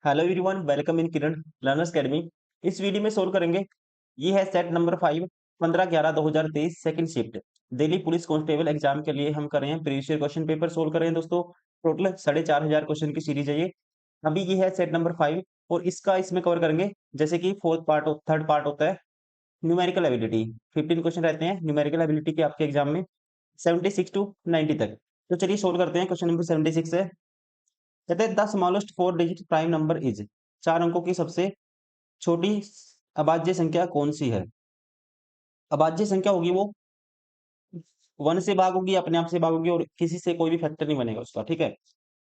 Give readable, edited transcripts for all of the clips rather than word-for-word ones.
Hello everyone, welcome in Kiran learners academy. इस video में solve करेंगे। ये है set number 5, 15/11/2023 second shift Delhi police constable exam के लिए हम कर रहे हैं। Previous year question paper solve कर रहे हैं दोस्तों। टोटल 4500 क्वेश्चन की सीरीज है ये। अभी ये है सेट नंबर 5 और इसका इसमें कवर करेंगे। जैसे कि फोर्थ पार्ट थर्ड पार्ट होता है न्यूमेरिकल एबिलिटी। 15 क्वेश्चन रहते हैं न्यूमेरिकल एबिलिटी के आपके एग्जाम में, 76 टू 90 तक। तो चलिए सोल्व करते हैं। क्वेश्चन नंबर 76 है, कहते हैं the smallest 4 digit prime number is. 4 अंकों की सबसे छोटी अभाज्य संख्या कौन सी है? अभाज्य संख्या होगी वो 1 से भाग होगी, अपने आप से भाग होगी और किसी से कोई भी फैक्टर नहीं बनेगा उसका। ठीक है।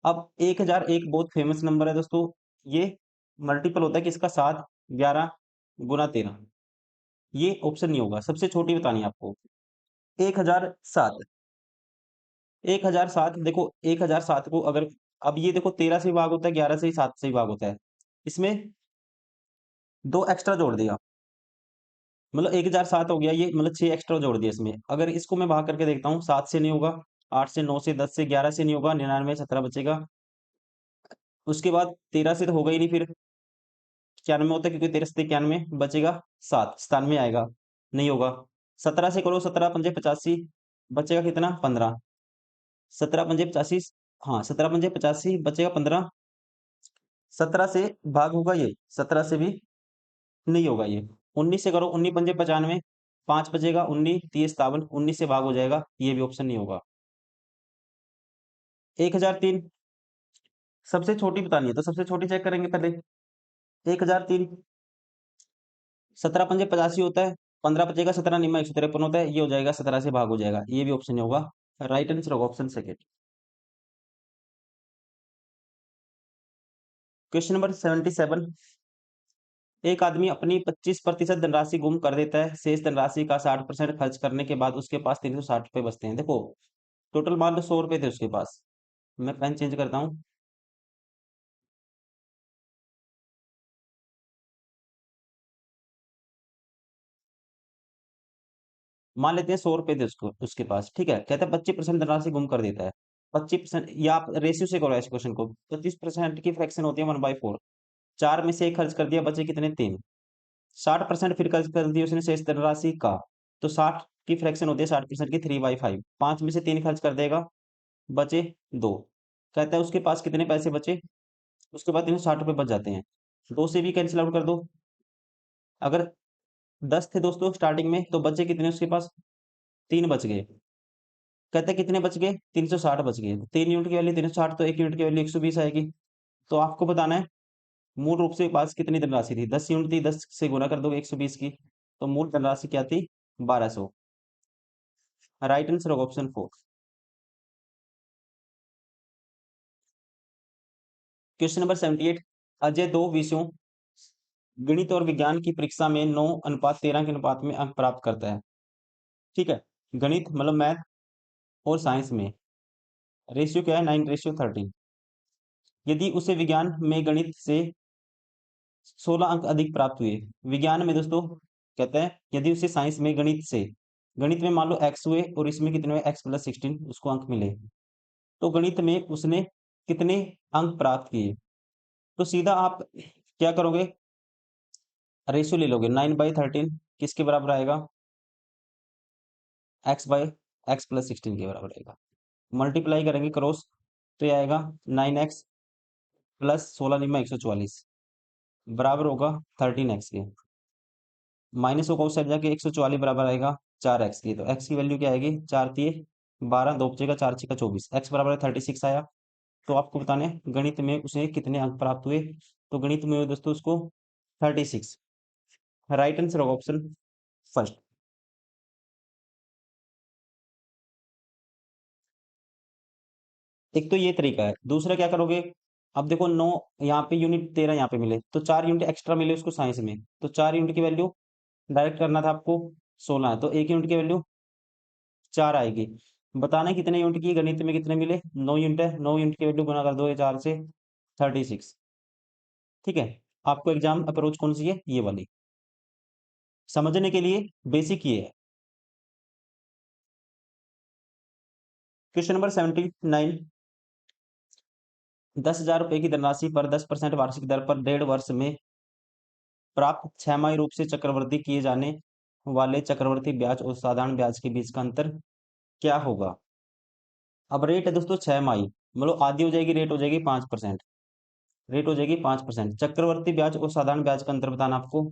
अब 1001 बहुत फेमस नंबर है दोस्तों। ये मल्टीपल होता है किसका? 7, 11 गुना 13। ये ऑप्शन नहीं होगा। सबसे छोटी बतानी है आपको। 1007। 1007 देखो, 1007 को अगर अब ये देखो 13 से भाग होता है, 11 से ही, 7 से ही भाग होता है। इसमें 2 एक्स्ट्रा जोड़ दिया, मतलब 1007 हो गया ये, मतलब 6 एक्स्ट्रा जोड़ दिया इसमें। अगर इसको मैं भाग करके देखता हूँ, 7 से नहीं होगा, 8 से, 9 से, 10 से, 11 से नहीं होगा, 99 17 बचेगा। उसके बाद 13 से तो होगा ही नहीं, फिर 91 होता है क्योंकि 13 से 91 बचेगा 7, 97 आएगा, नहीं होगा। 17 से करो, 17 पंजे 85, बचेगा कितना? 15। 17 पंजे 85, हाँ 17 पंजे 85 बचेगा 15। 17 से भाग होगा ये, 17 से भी नहीं होगा ये। 19 से करो, 19 पंजे 95, 5 बचेगा, 19 30 57, 19 से भाग हो जाएगा, ये भी ऑप्शन नहीं होगा। 1003 सबसे छोटी बतानी है तो सबसे छोटी चेक करेंगे पहले। 1003 17 पंजे 85 होता है, 15 बचेगा, 17 निम्मा 153 होता है, ये हो जाएगा 17 से भाग हो जाएगा, ये भी ऑप्शन नहीं होगा। राइट आंसर होगा ऑप्शन सेकेंड। क्वेश्चन नंबर 77, एक आदमी अपनी 25% धनराशि गुम कर देता है। शेष धनराशि का 60% खर्च करने के बाद उसके पास 360 रुपए बचते हैं। देखो टोटल मान लो 100 रुपए थे उसके पास। मैं पेन चेंज करता हूँ। मान लेते हैं 100 रुपए थे उसको उसके पास। ठीक है, कहता है 25% धनराशि गुम कर देता है। 25%, या आप रेशियो से करो इस क्वेश्चन को। 25% की फ्रैक्शन होती है 1/4। 4 में से 1 खर्च कर दिया, बचे कितने? 3। 60% फिर खर्च कर दिया उसने शेष धनराशि का, तो 60 की फ्रैक्शन होती है 60% की 3/5। 5 में से 3 खर्च कर देगा, बचे 2। कहता है उसके पास कितने पैसे बचे? उसके बाद 360 रुपए बच जाते हैं। 2 से भी कैंसिल आउट कर दो। अगर 10 थे दोस्तों स्टार्टिंग में, तो बचे कितने उसके पास? 3 बच गए। कहते हैं कितने बच गए? 360 बच गए। 3 यूनिट की वैल्यू 360, तो 1 यूनिट की वैल्यू 120 आएगी। तो आपको बताना है मूल रूप से पास कितनी धनराशि थी। 10 यूनिट थी, 10 से गुना कर दोगे 120 की, तो मूल धनराशि क्या थी? 1200। राइट आंसर होगा ऑप्शन 4। क्वेश्चन नंबर 78, अजय 2 विषयों गणित और विज्ञान की परीक्षा में 9:13 के अनुपात में अंक प्राप्त करता है। ठीक है, गणित मतलब मैथ और साइंस में रेशियो क्या है? 9:13। यदि उसे विज्ञान में गणित से 16 अंक अधिक प्राप्त हुए। विज्ञान में दोस्तों कहते हैं यदि उसे साइंस में गणित से, गणित में मान लो एक्स हुए और इसमें कितने हुए? x+16 उसको अंक मिले, तो गणित में उसने कितने अंक प्राप्त किए? तो सीधा आप क्या करोगे? रेशियो ले लोगे। 9/13 किसके बराबर आएगा? x/x+16 के बराबर आएगा। मल्टीप्लाई करेंगे क्रॉस, तो ये आएगा 9x प्लस 16 निम्मा 144 बराबर होगा 13x के। माइनस होगा उस साइड जाके, 144 बराबर आएगा 4x की। तो x की वैल्यू क्या आएगी? 4×3 12, 2 बचेगा, 4×6 24, x बराबर है 36 आया। तो आपको बताना है गणित में उसे कितने अंक प्राप्त हुए। तो गणित में दोस्तों उसको 36। राइट आंसर होगा ऑप्शन फर्स्ट। एक तो ये तरीका है। दूसरा क्या करोगे? अब देखो 9 यहाँ पे यूनिट, 13 यहाँ पे मिले, तो 4 यूनिट एक्स्ट्रा मिले उसको साइंस में, तो 4 यूनिट की वैल्यू डायरेक्ट करना था आपको। 16 है तो 1 यूनिट की वैल्यू 4 आएगी। बताना है कितने यूनिट की, गणित में कितने मिले? 9 यूनिट है, 9 यूनिट की वैल्यू गुना कर दोगे 4 से, 36। ठीक है। आपको एग्जाम अप्रोच कौन सी है? ये वाली। समझने के लिए बेसिक ये है। क्वेश्चन नंबर 79, 10,000 रुपए की धनराशि पर 10% वार्षिक दर पर 1.5 वर्ष में प्राप्त छमाही रूप से चक्रवृद्धि किए जाने वाले चक्रवृद्धि ब्याज और साधारण ब्याज के बीच का अंतर क्या होगा? अब रेट है दोस्तों 6 माही, मतलब आधी हो जाएगी, रेट हो जाएगी 5%। रेट हो जाएगी 5%। चक्रवर्ती ब्याज और साधारण ब्याज का अंतर बताना आपको।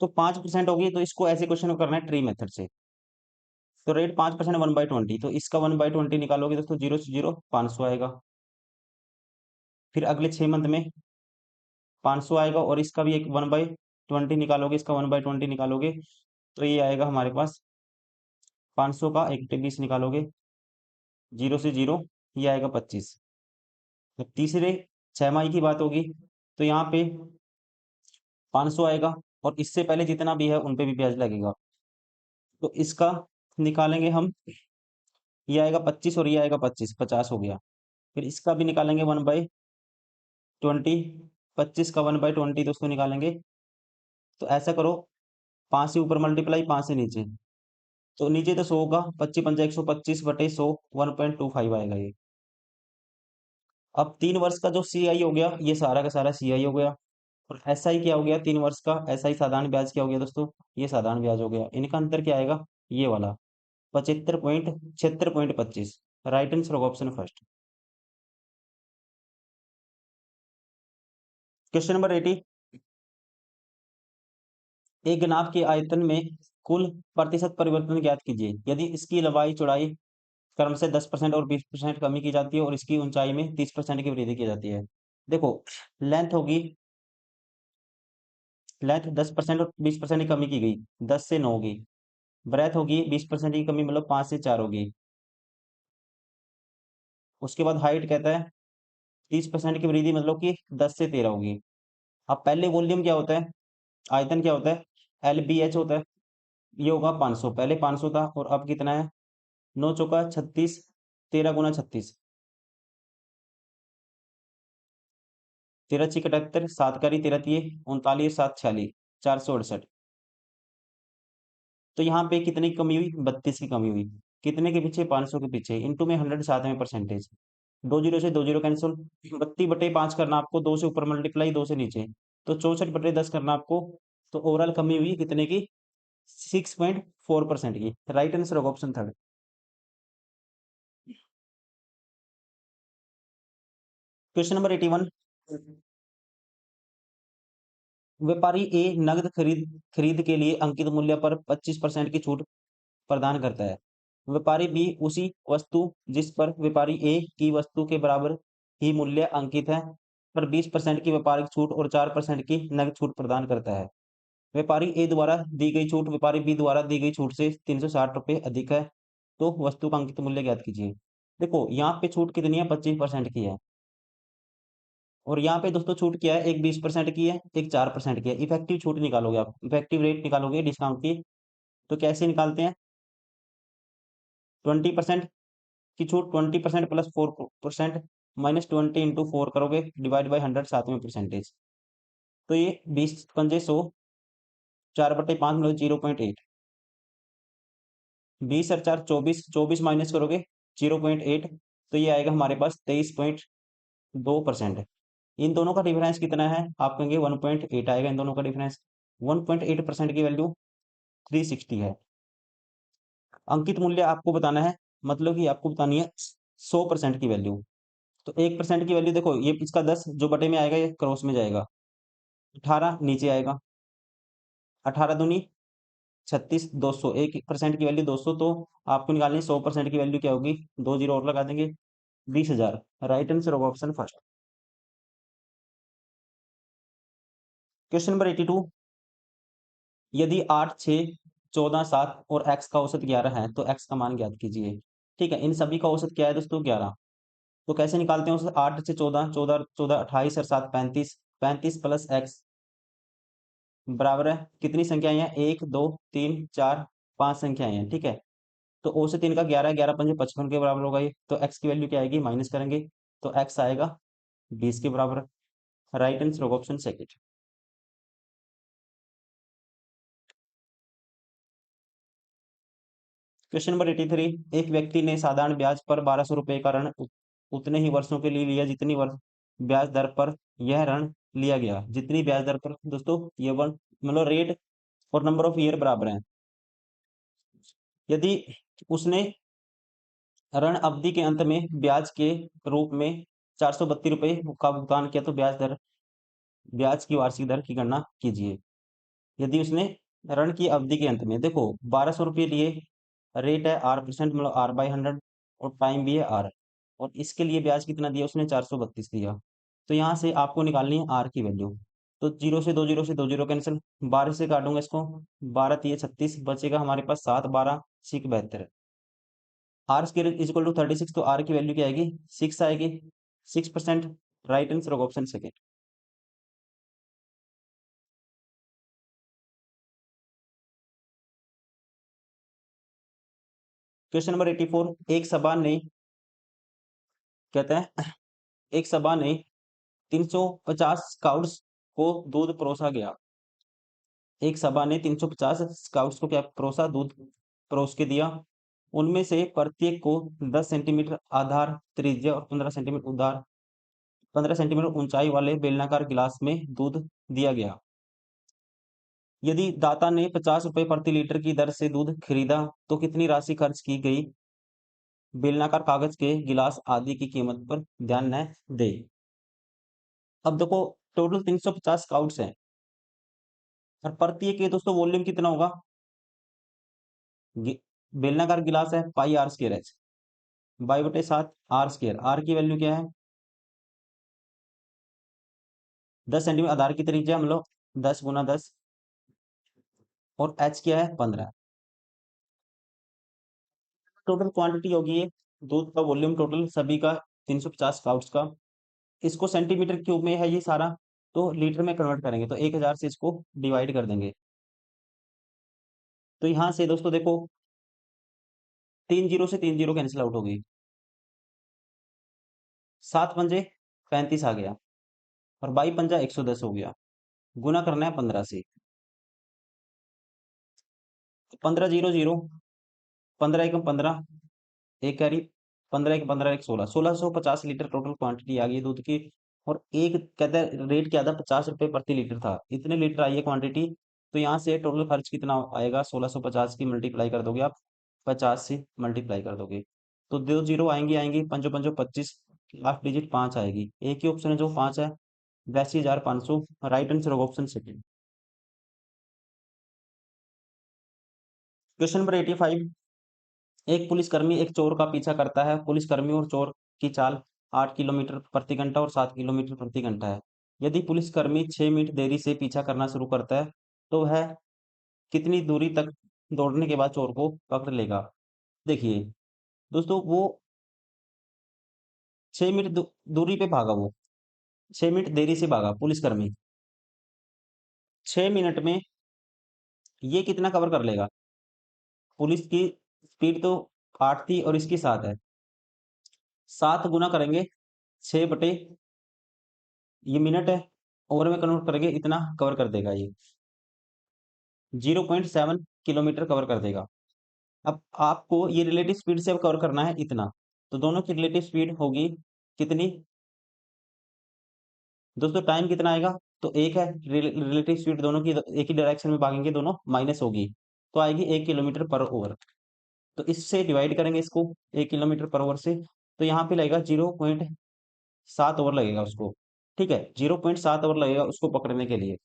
तो 5% होगी, तो इसको ऐसे क्वेश्चन को करना है ट्री मेथड से। तो रेट 5% 1/20, तो इसका 1/20 निकालोगे दोस्तों, 0 से 0 500 आएगा। फिर अगले 6 मंथ में 500 आएगा, और इसका भी एक 1/20 निकालोगे, इसका 1/20 निकालोगे, तो ये आएगा हमारे पास 500 का 1/20 निकालोगे, 0 से 0, ये आएगा 25। तो तीसरे 6 माही की बात होगी, तो यहाँ पे 500 आएगा, और इससे पहले जितना भी है उन पे भी ब्याज लगेगा। तो इसका निकालेंगे हम, ये आएगा 25 और ये आएगा 25, 50 हो गया। फिर इसका भी निकालेंगे 1/20, 25 का 1/20 दोस्तों निकालेंगे। तो ऐसा करो, 5 से ऊपर मल्टीप्लाई, 5 से नीचे, तो नीचे तो 100 होगा, 25 पंजा 125/100, 1.25 आएगा ये। अब 3 वर्ष का जो CI हो गया, ये सारा का सारा CI हो गया। और SI क्या हो गया 3 वर्ष का? SI साधारण ब्याज क्या हो गया दोस्तों? ये साधारण ब्याज हो गया। इनका अंतर क्या आएगा? ये वाला 75.76.25। राइट आंसर होगा ऑप्शन फर्स्ट। Question number 80। एक नाव के आयतन में कुल प्रतिशत परिवर्तन ज्ञात कीजिए यदि इसकी लंबाई चौड़ाई क्रमशः 10% और 20% कमी की जाती है और इसकी ऊंचाई में 30% की वृद्धि की जाती है। देखो, लेंथ होगी, लेंथ 10% और 20% की कमी की गई, 10 से 9 होगी। ब्रेथ होगी 20% की कमी, मतलब 5 से 4 होगी। उसके बाद हाइट कहता है 30% की वृद्धि, मतलब कि 10 से 13 होगी। अब पहले वॉल्यूम क्या होता है, आयतन क्या होता है? LBH होता है। ये होगा 500, पहले 500 था, और अब कितना है? 9 चौका 36, 13 गुना 36, 13 छिक 78, 7 करी 13 तिये 39, 7 46, 468। तो यहाँ पे कितने की कमी हुई? 32 की कमी हुई। कितने के पीछे? 500 के पीछे। इंटू में 100 साथ में परसेंटेज, 2 जीरो से 2 जीरो कैंसिल। 32/5 करना आपको, 2 से ऊपर मल्टीप्लाई, 2 से नीचे, तो 64/10 करना आपको। तो ओवरऑल कमी हुई कितने की? 6.4% की। राइट आंसर होगा ऑप्शन थर्ड। Question number 81। व्यापारी ए नगद खरीद खरीद के लिए अंकित मूल्य पर 25% की छूट प्रदान करता है। व्यापारी बी उसी वस्तु जिस पर व्यापारी ए की वस्तु के बराबर ही मूल्य अंकित है पर 20% की व्यापारिक छूट और 4% की नगद छूट प्रदान करता है। व्यापारी ए द्वारा दी गई छूट व्यापारी बी द्वारा दी गई छूट से 360 रुपये अधिक है, तो वस्तु का अंकित मूल्य ज्ञात कीजिए। देखो, यहाँ पे छूट कितनी है? 25% की है। और यहाँ पे दोस्तों छूट क्या है? एक 20% की है, एक 4% की है। इफेक्टिव छूट निकालोगे आप, इफेक्टिव रेट निकालोगे डिस्काउंट की, तो कैसे निकालते हैं? 20% की छूट, 20% प्लस 4% माइनस 20 इंटू 4 करोगे, डिवाइड बाई 100 साथ में परसेंटेज। तो ये 20 पंजे 100, 4/5 मतलब 0.8। 20 और 4 24, 24 माइनस करोगे 0.8, तो ये आएगा हमारे पास 23.2%। इन दोनों का डिफरेंस कितना है? आप कहेंगे 1.8 आएगा इन दोनों का डिफरेंस। 1.8% की वैल्यू 360 है। अंकित मूल्य आपको बताना है, मतलब कि आपको बतानी है 100% की वैल्यू। तो 1% की वैल्यू देखो, ये इसका 10 जो बटे में आएगा ये क्रॉस में जाएगा, 18 नीचे आएगा, 18 दूनी 36, 200, 1% की वैल्यू 200, तो आपको निकालनी 100% की वैल्यू क्या होगी? 2 जीरो और लगा देंगे, 20,000। राइट आंसर होगा ऑप्शन फर्स्ट। Question number 82। यदि 8, 6, 14, 7 और x का औसत 11 है तो x का मान ज्ञात कीजिए। ठीक है, इन सभी का औसत क्या है दोस्तों? 11। तो कैसे निकालते हैं औसत? 8 से 14, 14 14 28 और 7 35, 35 प्लस x बराबर है कितनी संख्याएं हैं? 1 2 3 4 5 संख्याएं हैं। ठीक है, तो औसत इनका 11, 11 पंजे 55 के बराबर होगा ये, तो x की वैल्यू क्या आएगी? माइनस करेंगे, तो x आएगा 20 के बराबर। राइट आंसर होगा ऑप्शन सेकंड। Question number 83। एक व्यक्ति ने साधारण ब्याज पर 1200 रुपए का ऋण उतने ही वर्षों के लिए लिया जितनी वर्ष ब्याज दर पर यह ऋण लिया गया। जितनी ब्याज दर पर दोस्तों ये वन मतलब रेट और नंबर ऑफ ईयर बराबर हैं। यदि उसने ऋण अवधि के अंत में ब्याज के रूप में 432 रुपये का भुगतान किया तो ब्याज की वार्षिक दर की गणना कीजिए। यदि उसने ऋण की अवधि के अंत में देखो 1200 रुपये लिए, रेट है R% मतलब R/100 और टाइम भी है R, और इसके लिए ब्याज कितना दिया उसने 432 दिया। तो यहाँ से आपको निकालनी है R की वैल्यू। तो जीरो से दो जीरो कैंसिल, 12 से काटूंगा इसको, 12 तिये 36, बचेगा हमारे पास 7 12 6 72। R square is equal to 36, तो आर की वैल्यू क्या आएगी 6 आएगी, 6%। Right answer option second. Question number 84, एक सभा ने कहते हैं एक सभा ने 350 स्काउट्स को दूध परोसा गया। एक सभा ने 350 स्काउट्स को क्या परोसा, दूध परोस के दिया। उनमें से प्रत्येक को 10 सेंटीमीटर आधार त्रिज्या और 15 सेंटीमीटर ऊंचाई वाले बेलनाकार गिलास में दूध दिया गया। यदि दाता ने 50 रुपए प्रति लीटर की दर से दूध खरीदा तो कितनी राशि खर्च की गई। बेलनाकार कागज के गिलास आदि की कीमत पर ध्यान न दे। अब देखो टोटल 350 स्काउट्स हैं और प्रत्येक के दोस्तों वॉल्यूम कितना होगा। बेलनाकार गिलास है पाई आर स्क्र एच, बाई बटे 7 आर स्क्र। आर की वैल्यू क्या है 10 सेंटीमीटर, आधार की त्रिज्या मतलब 10 गुना 10, और एच क्या है 15। टोटल क्वांटिटी होगी ये दूध का वॉल्यूम टोटल सभी का 350 स्काउट्स का। इसको सेंटीमीटर क्यूब में है ये सारा, तो लीटर में कन्वर्ट करेंगे तो 1000 से इसको डिवाइड कर देंगे। तो यहाँ से दोस्तों देखो 3 जीरो से 3 जीरो कैंसिल आउट हो गई, 7 पंजे 35 आ गया, और 22 पंजा 110 हो गया। गुना करना है 15 से, 15 जीरो जीरो, 15 एक 15, एक कैरी, 15 एक 15 एक 16, 1650 लीटर टोटल क्वांटिटी आ गई दूध की। और एक कहता है रेट क्या था 50 रुपए प्रति लीटर था, इतने लीटर आई है क्वांटिटी। तो यहाँ से टोटल खर्च कितना आएगा 1650 की मल्टीप्लाई कर दोगे आप, 50 से मल्टीप्लाई कर दोगे तो दो जीरो आएंगी आएंगी, पंजो पंजो 25, लास्ट डिजिट 5 आएगी। एक ही ऑप्शन है जो 5 है, 82,500। Right answer option second. Question number 85, एक पुलिसकर्मी एक चोर का पीछा करता है। पुलिसकर्मी और चोर की चाल 8 किलोमीटर प्रति घंटा और 7 किलोमीटर प्रति घंटा है। यदि पुलिसकर्मी 6 मिनट देरी से पीछा करना शुरू करता है तो वह कितनी दूरी तक दौड़ने के बाद चोर को पकड़ लेगा। देखिए दोस्तों वो 6 मिनट दूरी पे भागा, वो 6 मिनट देरी से भागा पुलिसकर्मी, 6 मिनट में ये कितना कवर कर लेगा। पुलिस की स्पीड तो 8 थी और इसकी 7 है, 7 गुना करेंगे 6 बटे ये मिनट है, ओवर में कन्वर्ट करेंगे इतना कवर कर देगा ये, 0.7 किलोमीटर कवर कर देगा। अब आपको ये रिलेटिव स्पीड से अब कवर करना है इतना, तो दोनों की रिलेटिव स्पीड होगी कितनी दोस्तों, टाइम कितना आएगा तो एक है, रिलेटिव स्पीड दोनों की एक ही डायरेक्शन में भागेंगे दोनों, माइनस होगी तो आएगी 1 किलोमीटर पर ओवर। तो इससे डिवाइड करेंगे इसको 1 किलोमीटर पर ओवर से, तो यहाँ पे लगेगा 0.7 ओवर लगेगा उसको। ठीक है 0.7 ओवर लगेगा उसको पकड़ने के लिए।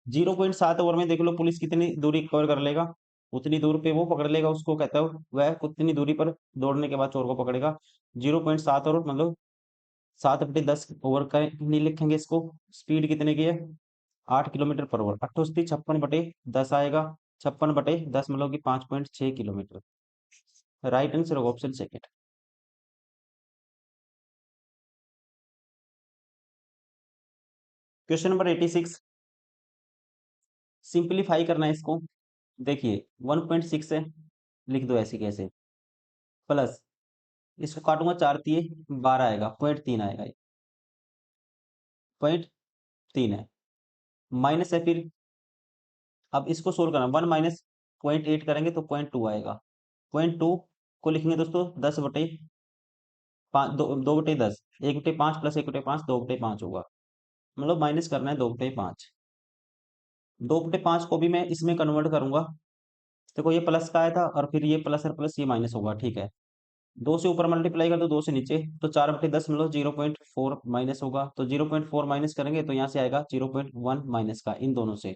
0.7 ओवर में देख लो पुलिस कितनी दूरी कवर कर लेगा, उतनी दूर पे वो पकड़ लेगा उसको, कहता है वह उतनी दूरी पर दौड़ने के बाद चोर को पकड़ेगा। 0.7 ओवर मतलब 7/10 ओवर का नहीं लिखेंगे इसको। स्पीड कितने की है 8 किलोमीटर पर ओवर, 58 56/10 आएगा, 56/10 मतलब कि 5.6 kilometre. Right answer option second. Question number 86, simplify करना है इसको। देखिए 1.6 है, लिख दो ऐसे कैसे, प्लस इसको काटूंगा 4 तिये 12 आएगा, 0.3 आएगा ये, 0.3 है, माइनस है फिर। अब इसको सोल्व करना 1 माइनस 0.8 करेंगे तो 0.2 आएगा। 0.2 को लिखेंगे दोस्तों 10 बटे दो बटे 10, 1/5 प्लस 1/5 2/5 होगा, मतलब माइनस करना है 2/5। 2/5 को भी मैं इसमें कन्वर्ट करूंगा। देखो ये प्लस का आया था और फिर ये प्लस और प्लस ये माइनस होगा, ठीक है। 2 से ऊपर मल्टीप्लाई कर दो, 2 से नीचे, तो 4/10 मतलब 0.4 माइनस होगा, तो 0.4 माइनस करेंगे तो यहाँ से आएगा 0.1 माइनस का इन दोनों से।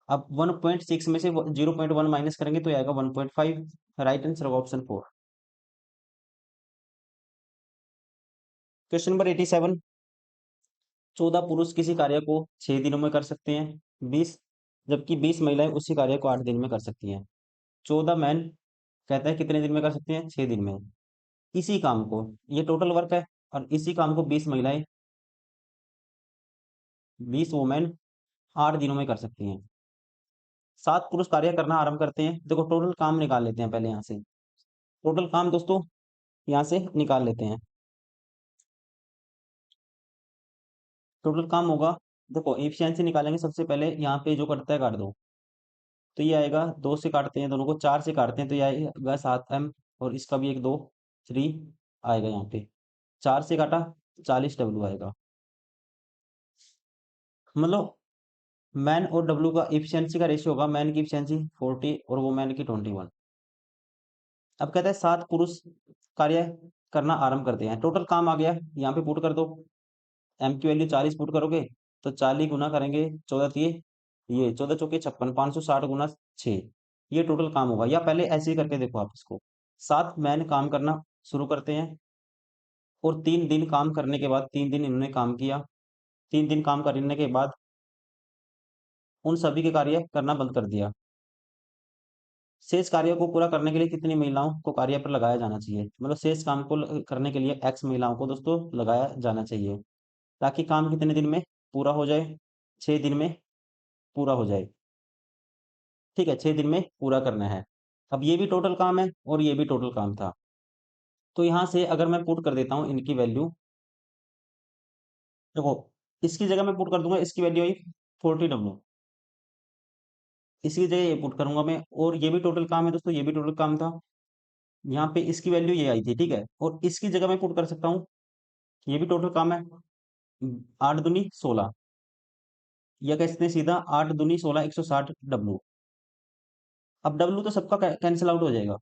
अब 1.6 में से 0.1 माइनस करेंगे तो ये आएगा 1.5। राइट आंसर होगा ऑप्शन 4। Question number 87। 14 पुरुष किसी कार्य को 6 दिनों में कर सकते हैं, 20 जबकि 20 महिलाएं उसी कार्य को 8 दिन में कर सकती हैं। 14 मैन कहता है कितने दिन में कर सकते हैं, 6 दिन में। इसी काम को, ये टोटल वर्क है, और इसी काम को 20 महिलाएं, 20 वुमेन 8 दिनों में कर सकती हैं। 7 पुरुष कार्य करना आरंभ करते हैं। देखो टोटल काम निकाल लेते हैं पहले यहाँ से। टोटल काम दोस्तों यहाँ से निकाल लेते हैं। टोटल काम होगा, देखो एफिशिएंसी निकालेंगे सबसे पहले, यहाँ पे जो कटता है काट दो, तो ये आएगा 2 से काटते हैं दोनों को, 4 से काटते हैं तो ये आएगा 7m, और इसका भी एक 2 3 आएगा यहाँ पे। 4 से काटा 40W आएगा। मतलब मैन और डब्लू का इफिशियंसी का रेशियो होगा, मैन की इफिशियंसी 40 और वो मैन की 21। अब कहता है 7 पुरुष कार्य करना आरंभ करते हैं। टोटल काम आ गया, यहाँ पे पुट कर दो। एम की वैल्यू 40 पुट करोगे तो 40 गुना करेंगे 14 तिये, ये 14 चौके 56, 560 गुना 6, ये टोटल काम होगा। या पहले ऐसे ही करके देखो आप इसको। 7 मैन काम करना शुरू करते हैं, और 3 दिन काम करने के बाद, 3 दिन इन्होंने काम किया, 3 दिन काम करने के बाद उन सभी के कार्य करना बंद कर दिया। शेष कार्यों को पूरा करने के लिए कितनी महिलाओं को कार्य पर लगाया जाना चाहिए, मतलब शेष काम को करने के लिए एक्स महिलाओं को दोस्तों लगाया जाना चाहिए, ताकि काम कितने दिन में पूरा हो जाए, 6 दिन में पूरा हो जाए। ठीक है, 6 दिन में पूरा करना है। अब ये भी टोटल काम है और ये भी टोटल काम था, तो यहाँ से अगर मैं पुट कर देता हूँ इनकी वैल्यू, देखो इसकी जगह मैं पुट कर दूंगा, इसकी वैल्यू आई 40W, इसकी जगह ये पुट करूंगा मैं, और ये भी टोटल काम है दोस्तों, ये भी टोटल काम था। यहाँ पे इसकी वैल्यू ये आई थी, ठीक है, और इसकी जगह मैं पुट कर सकता हूँ, ये भी टोटल काम है, 8 दूनी 16, या कह सकते हैं सीधा 8 दूनी 16 160W। अब W तो सबका कैंसिल आउट हो जाएगा,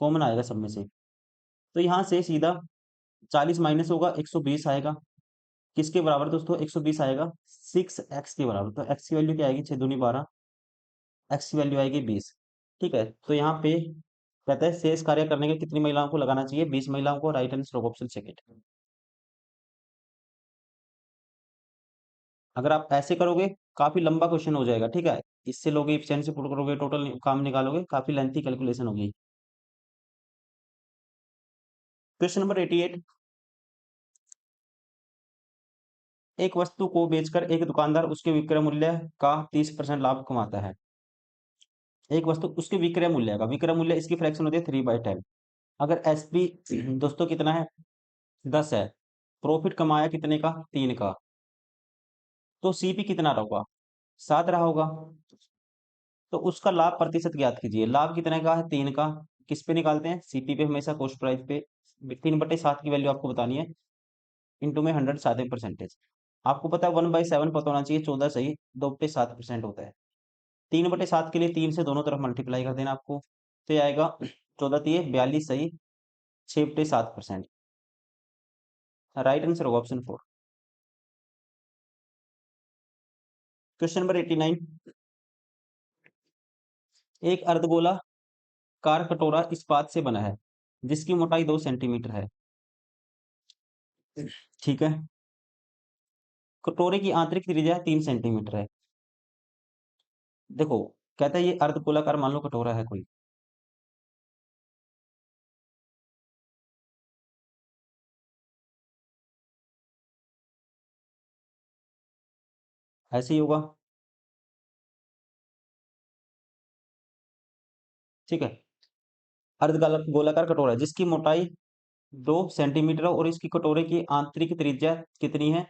कॉमन आएगा सब में से, तो यहाँ से सीधा 40 माइनस होगा 120 आएगा। किसके बराबर दोस्तों, 120 आएगा 6x के बराबर। तो x की वैल्यू क्या आएगी, 6 दूनी 12, x की वैल्यू आएगी 20। ठीक है, तो यहाँ पे कहता है शेष कार्य करने के कितनी महिलाओं को लगाना चाहिए, 20 महिलाओं को। Right answer option second. अगर आप ऐसे करोगे काफी लंबा क्वेश्चन हो जाएगा, ठीक है, इससे लोगे एफिशिएंसी पुट करोगे, टोटल काम निकालोगे, काफी लेंथी कैलकुलेशन होगी। Question number 88। एक वस्तु को बेचकर एक दुकानदार उसके विक्रय मूल्य का 30% लाभ कमाता है। एक वस्तु उसके विक्रय मूल्य इसकी फ्रैक्शन होती है 3/10। अगर एसपी दोस्तों कितना है, 10 है, प्रॉफिट कमाया कितने का, 3 का, तो सीपी कितना रहा होगा, 7 रहा होगा। तो उसका लाभ प्रतिशत ज्ञात कीजिए। लाभ कितने का है, 3 का। किस पे निकालते हैं, सीपी पे, हमेशा कॉस्ट प्राइस पे। 3/7 की वैल्यू आपको बतानी है, इंटू में 100 7%। आपको पता है 1/7 पता होना चाहिए, 14 सही, 2/7% होता है। 3/7 के लिए 3 से दोनों तरफ मल्टीप्लाई कर देना आपको, तो ये आएगा 14 तिये 42 सही, 6/7%। राइट आंसर होगा ऑप्शन 4। Question number 89। एक अर्धगोलाकार कटोरा इस्पात से बना है जिसकी मोटाई 2 सेंटीमीटर है। ठीक है, कटोरे की आंतरिक त्रिज्या 3 सेंटीमीटर है। देखो कहता है ये अर्धगोलाकार मान लो कटोरा है कोई, ऐसे ही होगा। ठीक है, अर्धगोलाकार कटोरा है जिसकी मोटाई 2 सेंटीमीटर है, और इसकी कटोरे की आंतरिक त्रिज्या कितनी है।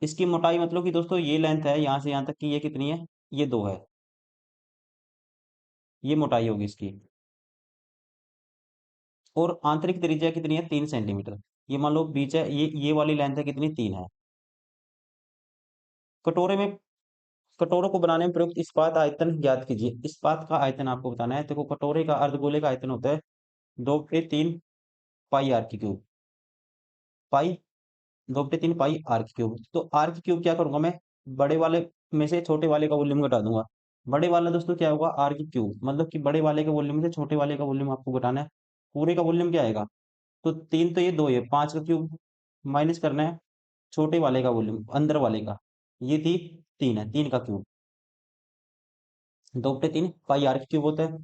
इसकी मोटाई मतलब कि दोस्तों ये लेंथ है यहाँ से यहाँ तक की, ये कितनी है, ये 2 है, ये मोटाई होगी इसकी। और आंतरिक त्रिज्या कितनी है? 3 सेंटीमीटर। ये मान लो बीच है, ये वाली लेंथ है कितनी? 3 है। कटोरे में कटोरों को बनाने में प्रयुक्त इस्पात आयतन ज्ञात कीजिए। इस्पात का आयतन आपको बताना है। देखो कटोरे का अर्धगोले का आयतन होता है 2/3 पाई आर की क्यूब। पाई 2/3 पाई आर की क्यूब। तो आर की क्यूब क्या करूंगा मैं? बड़े वाले में से छोटे वाले का वॉल्यूम घटा दूंगा। बड़े वाला दोस्तों क्या होगा? आर की क्यूब, मतलब कि बड़े वाले के वॉल्यूम से छोटे वाले का वॉल्यूम आपको घटाना है। पूरे का वॉल्यूम क्या आएगा? तो 3 तो ये 2 है, 5 का क्यूब माइनस करना है छोटे वाले का वॉल्यूम, अंदर वाले का। ये थी 3 है, 3 का क्यूब। 2/3 पाई आर की क्यूब होता है।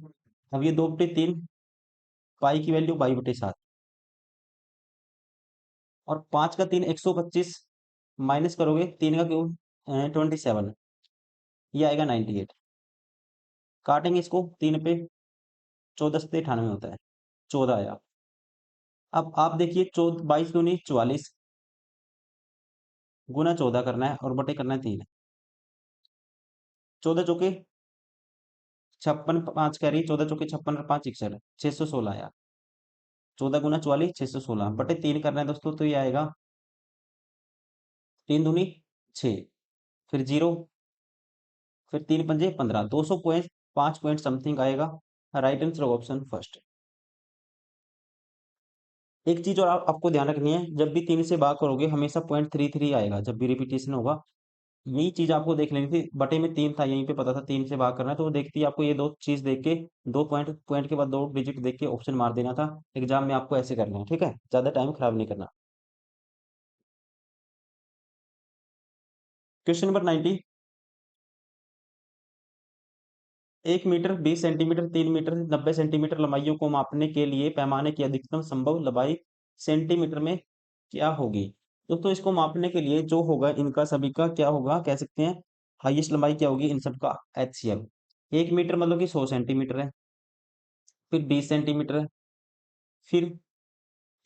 अब ये 2/3 पाई की वैल्यू 22/7, और 5 का 3 125 माइनस करोगे 3 का क्यूब 27, ये आएगा 98। काटेंगे इसको 3 पे, 14 से 98 होता है, 14 आया। अब आप देखिए 14 22 दूनी 44, गुना 14 करना है और बटे करना है 3। 14 चौके 56, 5 कह रही, 14 चौके 56 और 5 61, 616 आया। 14 गुना 44 616 बटे 3 करना है दोस्तों, तो ये आएगा 3 दूनी 6, फिर 0, फिर 3 पंजे 15, 200 पॉइंट 5 पॉइंट समथिंग आएगा। Right answer option first. एक चीज और आपको ध्यान रखनी है, जब भी 3 से भाग करोगे हमेशा 0.33 आएगा जब भी रिपीटेशन होगा। यही चीज आपको देख लेनी थी। बटे में 3 था, यहीं पे पता था 3 से भाग करना है, तो वो देखती है आपको ये दो चीज देख के, दो पॉइंट पॉइंट के बाद दो डिजिट देख के ऑप्शन मार देना था। एग्जाम में आपको ऐसे करना है, ठीक है? ज्यादा टाइम खराब नहीं करना। Question number 90। 1 metre 20 centimetre 3 metre 90 centimetre लंबाइयों को मापने के लिए पैमाने की अधिकतम संभव लंबाई सेंटीमीटर में क्या होगी? दोस्तों इसको मापने के लिए जो होगा इनका सभी का क्या होगा, कह सकते हैं हाईएस्ट लंबाई क्या होगी इन सब का? एचसीएफ। 1 मीटर मतलब कि 100 सेंटीमीटर है, फिर 20 सेंटीमीटर है, फिर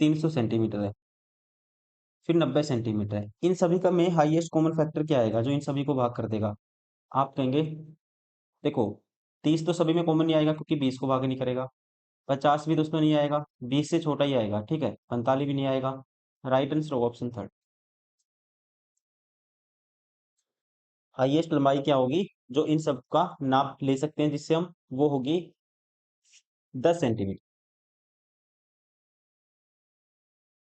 300 सेंटीमीटर है, फिर 90 सेंटीमीटर है। इन सभी का में हाईएस्ट कॉमन फैक्टर क्या आएगा जो इन सभी को भाग कर देगा? आप कहेंगे देखो 30 तो सभी में कॉमन नहीं आएगा क्योंकि 20 को भाग नहीं करेगा। 50 भी दोस्तों नहीं आएगा, 20 से छोटा ही आएगा, ठीक है? 45 भी नहीं आएगा। Right answer option third. Highest लंबाई क्या होगी जो इन सब का नाप ले सकते हैं जिससे हम, वो होगी 10 सेंटीमीटर।